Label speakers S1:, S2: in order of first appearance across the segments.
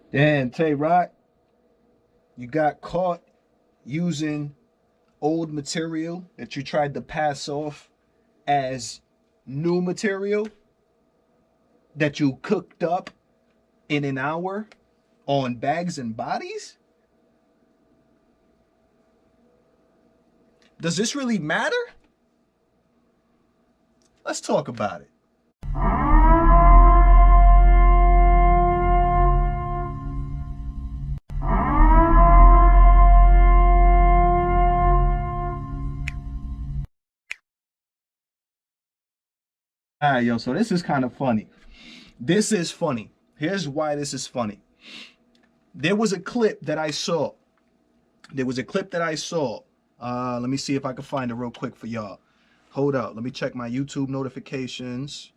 S1: Damn, Tay Roc, you got caught using old material that you tried to pass off as new material that you cooked up in an hour on Bags and Bodies? Does this really matter? Let's talk about it. All right, yo, so this is kind of funny. This is funny. Here's why this is funny. There was a clip that I saw. Let me see if I can find it real quick for y'all. Hold up. Let me check my YouTube notifications.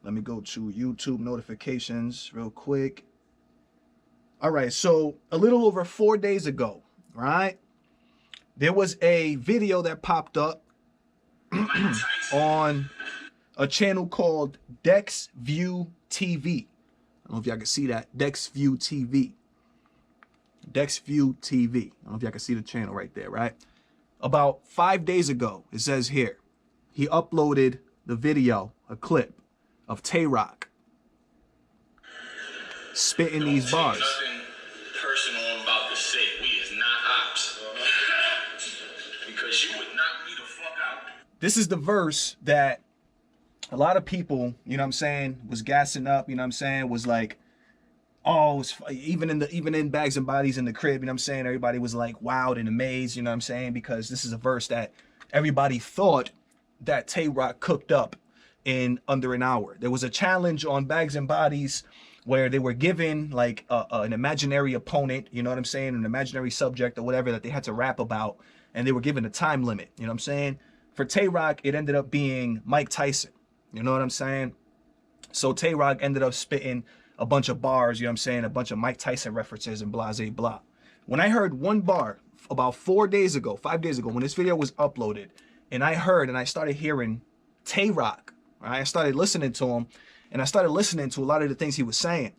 S1: Let me go to YouTube notifications real quick. All right, so a little over 4 days ago, right? There was a video that popped up on a channel called DexView TV. I don't know if y'all can see that. DexView TV. DexView TV. I don't know if y'all can see the channel right there, right? About 5 days ago, it says here, he uploaded the video, a clip of Tay Roc spitting these bars.
S2: Nothing personal I'm about to say. We is not ops. Because you would knock me the fuck out.
S1: This is the verse that a lot of people, you know what I'm saying, was gassing up, you know what I'm saying, was like, oh, even in Bags and Bodies in the crib, you know what I'm saying, everybody was like wowed and amazed, you know what I'm saying, because this is a verse that everybody thought that Tay Roc cooked up in under an hour. There was a challenge on Bags and Bodies where they were given like an imaginary opponent, you know what I'm saying, an imaginary subject or whatever that they had to rap about, and they were given a time limit, you know what I'm saying. For Tay Roc, it ended up being Mike Tyson. You know what I'm saying? So Tay Roc ended up spitting a bunch of bars, you know what I'm saying? A bunch of Mike Tyson references and blah, blah, blah. When I heard one bar about 5 days ago, when this video was uploaded, and I started hearing Tay Roc, right? I started listening to him, and I started listening to a lot of the things he was saying.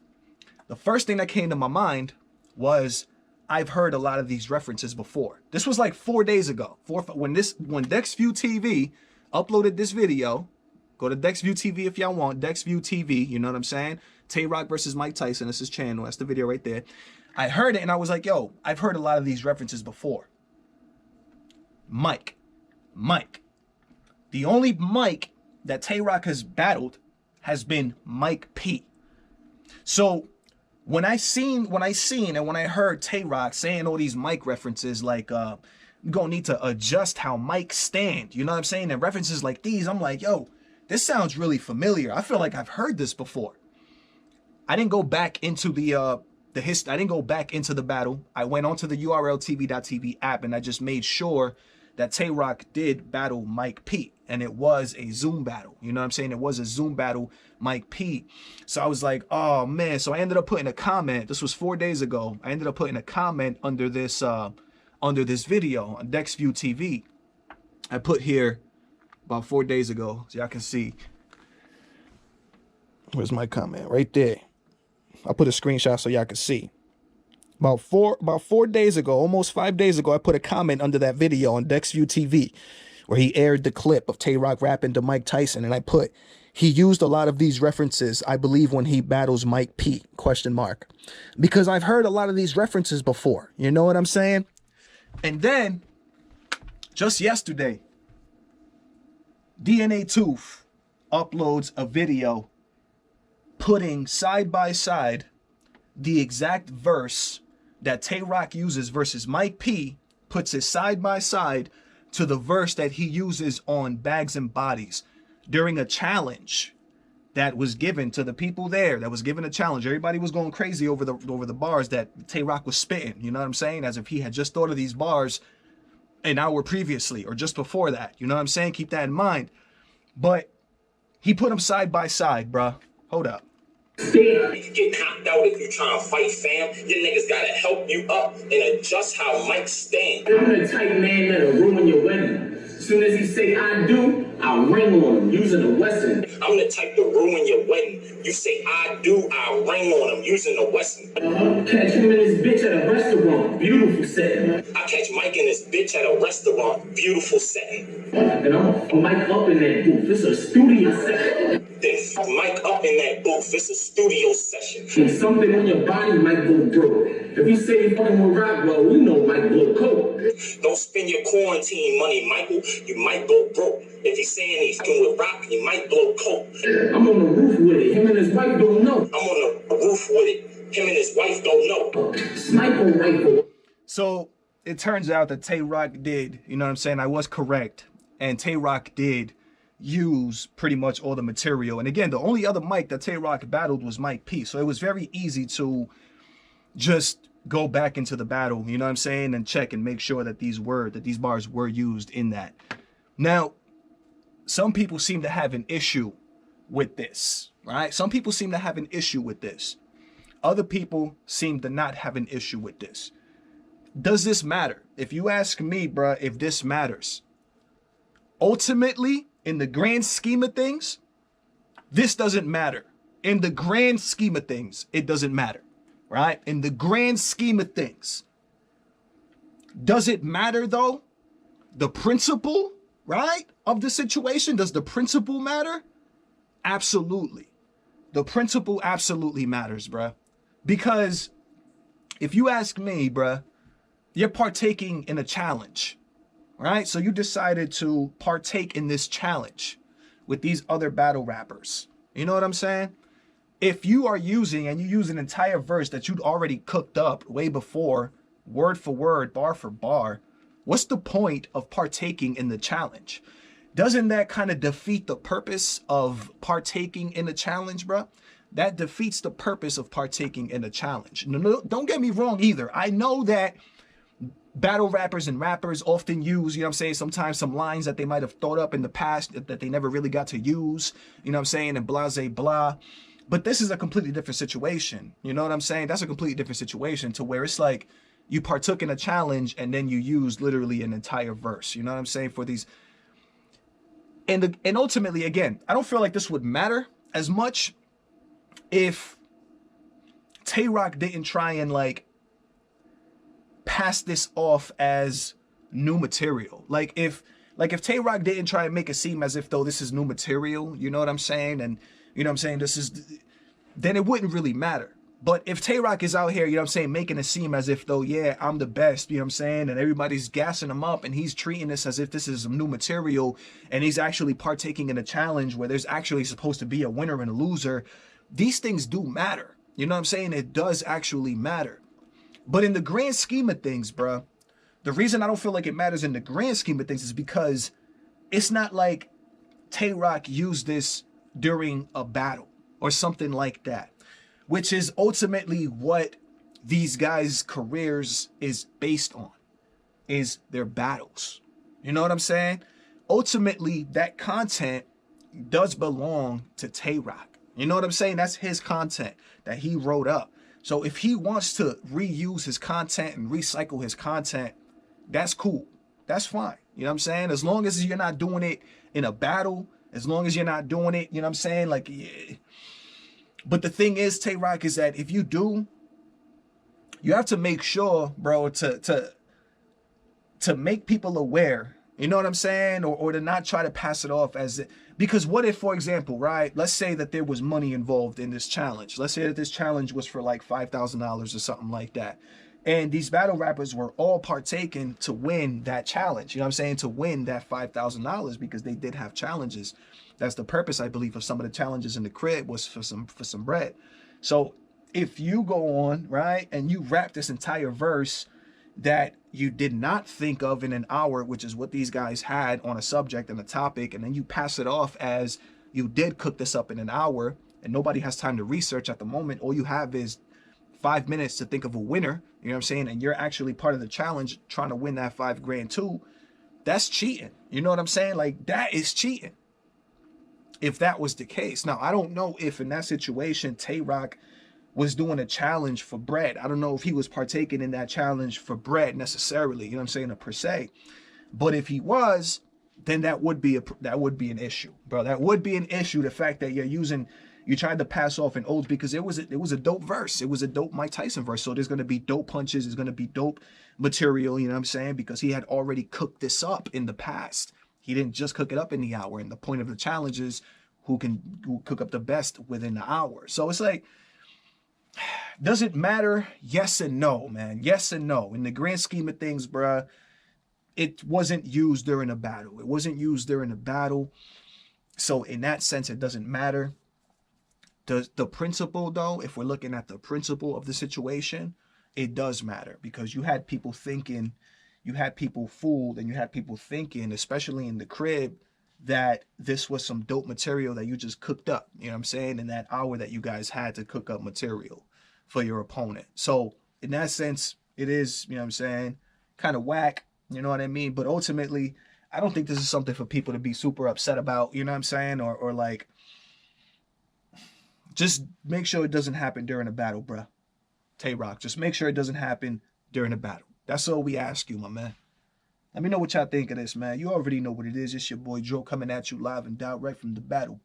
S1: The first thing that came to my mind was, I've heard a lot of these references before. This was like 4 days ago. When DexView TV uploaded this video. Go to DexView TV if y'all want. DexView TV, you know what I'm saying? Tay Roc versus Mike Tyson. That's his channel. That's the video right there. I heard it and I was like, yo, I've heard a lot of these references before. Mike. The only Mike that Tay Roc has battled has been Mike P. So when I heard Tay Roc saying all these Mike references like you're gonna need to adjust how Mike stand, you know what I'm saying? And references like these, I'm like, yo, this sounds really familiar. I feel like I've heard this before. I didn't go back into the history. I didn't go back into the battle. I went onto the urltv.tv app and I just made sure that Tay Roc did battle Mike P. And it was a Zoom battle. You know what I'm saying? It was a Zoom battle, Mike P. So I was like, oh man. So I ended up putting a comment. This was 4 days ago. I ended up putting a comment under this video on DexView TV. I put here, about 4 days ago, so y'all can see. Where's my comment? Right there. I put a screenshot so y'all can see. About four days ago, almost 5 days ago, I put a comment under that video on DexView TV where he aired the clip of Tay Roc rapping to Mike Tyson, and I put, he used a lot of these references, I believe, when he battles Mike P, ? Because I've heard a lot of these references before. You know what I'm saying? And then, just yesterday, DNATOOth uploads a video putting side by side the exact verse that Tay Roc uses versus Mike P, puts it side by side to the verse that he uses on Bags and Bodies during a challenge that was given to the people there, that was given a challenge. Everybody was going crazy over the bars that Tay Roc was spitting, you know what I'm saying? As if he had just thought of these bars an hour previously or just before that. You know what I'm saying? Keep that in mind. But he put them side by side, bruh. Hold up.
S3: You get knocked out if you trying to fight, fam. Your niggas gotta help you up and adjust how Mike stand.
S4: I'm the type man that'll ruin your wedding. As soon as he say I do,
S3: I ring on him using a Wesson. I'm the type to ruin your wedding. You say I do, I ring on him using a Wesson. Catch him and his bitch at a restaurant. Beautiful setting. I catch Mike and his bitch at a restaurant. Beautiful setting. And I'm Mike up in that booth. It's a studio session. Then Mike up in that booth. It's a studio session. And something on your body might go broke. If you say you fucking with Rockwell, we know Mike blow coke. Don't spend your quarantine money, Michael. You might go broke. If he's saying he's fucking with Rock, you might blow coke. I'm on the roof with it. Him and his wife don't know. I'm on the roof with it. Him and his wife don't know. Sniper rifle.
S1: So it turns out that Tay Roc did, you know what I'm saying? I was correct. And Tay Roc did use pretty much all the material. And again, the only other mic that Tay Roc battled was Mike P. So it was very easy to just go back into the battle, you know what I'm saying, and check and make sure that these bars were used in that. Now, some people seem to have an issue with this, right? Some people seem to have an issue with this. Other people seem to not have an issue with this. Does this matter? If you ask me, bruh, if this matters, ultimately, in the grand scheme of things, this doesn't matter. In the grand scheme of things, it doesn't matter. Right? In the grand scheme of things. Does it matter though? The principle, right, of the situation? Does the principle matter? Absolutely. The principle absolutely matters, bruh. Because if you ask me, bruh, you're partaking in a challenge, right? So you decided to partake in this challenge with these other battle rappers. You know what I'm saying? If you are using and you use an entire verse that you'd already cooked up way before, word for word, bar for bar, what's the point of partaking in the challenge? Doesn't that kind of defeat the purpose of partaking in a challenge, bro? That defeats the purpose of partaking in a challenge. No, don't get me wrong either. I know that battle rappers and rappers often use, you know what I'm saying, sometimes some lines that they might have thought up in the past that they never really got to use, you know what I'm saying, and blase blah. But this is a completely different situation. You know what I'm saying? That's a completely different situation to where it's like you partook in a challenge and then you used literally an entire verse. You know what I'm saying? For these. And ultimately, again, I don't feel like this would matter as much if Tay Roc didn't try and like pass this off as new material. Like if Tay Roc didn't try and make it seem as if though this is new material, you know what I'm saying? And you know what I'm saying? Then it wouldn't really matter. But if Tay Roc is out here, you know what I'm saying, making it seem as if though, yeah, I'm the best, you know what I'm saying? And everybody's gassing him up and he's treating this as if this is some new material and he's actually partaking in a challenge where there's actually supposed to be a winner and a loser. These things do matter. You know what I'm saying? It does actually matter. But in the grand scheme of things, bruh, the reason I don't feel like it matters in the grand scheme of things is because it's not like Tay Roc used this during a battle or something like that, which is ultimately what these guys' careers is based on, is their battles. You know what I'm saying? Ultimately, that content does belong to Tay Roc. You know what I'm saying? That's his content that he wrote up. So if he wants to reuse his content and recycle his content, that's cool. That's fine. You know what I'm saying? As long as you're not doing it in a battle, as long as you're not doing it, you know what I'm saying? Like, yeah. But the thing is, Tay Roc, is that if you do, you have to make sure, bro, to make people aware, you know what I'm saying? Or to not try to pass it off as it, because what if, for example, right, let's say that there was money involved in this challenge. Let's say that this challenge was for like $5,000 or something like that. And these battle rappers were all partaking to win that challenge. You know what I'm saying? To win that $5,000 because they did have challenges. That's the purpose, I believe, of some of the challenges in the crib was for some bread. So if you go on, right, and you rap this entire verse that you did not think of in an hour, which is what these guys had on a subject and a topic, and then you pass it off as you did cook this up in an hour and nobody has time to research at the moment, all you have is 5 minutes to think of a winner, you know what I'm saying, and you're actually part of the challenge trying to win that $5 grand too, that's cheating. You know what I'm saying? Like, that is cheating if that was the case. Now, I don't know if in that situation Tay Roc was doing a challenge for bread. I don't know if he was partaking in that challenge for bread necessarily, you know what I'm saying, per se. But if he was, then that would be an issue, bro. That would be an issue. The fact that you tried to pass off an oath because it was a dope verse. It was a dope Mike Tyson verse. So there's gonna be dope punches. There's gonna be dope material. You know what I'm saying? Because he had already cooked this up in the past. He didn't just cook it up in the hour. And the point of the challenge is who cook up the best within the hour. So it's like, does it matter? Yes and no, man. Yes and no. In the grand scheme of things, bruh, it wasn't used during a battle. It wasn't used during a battle. So in that sense, it doesn't matter. The principle, though, if we're looking at the principle of the situation, it does matter, because you had people thinking, you had people fooled, and you had people thinking, especially in the crib, that this was some dope material that you just cooked up, you know what I'm saying, in that hour that you guys had to cook up material for your opponent. So in that sense, it is, you know what I'm saying, kind of whack, you know what I mean? But ultimately, I don't think this is something for people to be super upset about, you know what I'm saying, or like, just make sure it doesn't happen during a battle, bruh. Tay Roc, just make sure it doesn't happen during a battle. That's all we ask you, my man. Let me know what y'all think of this, man. You already know what it is. It's your boy Joe coming at you live and direct from the battle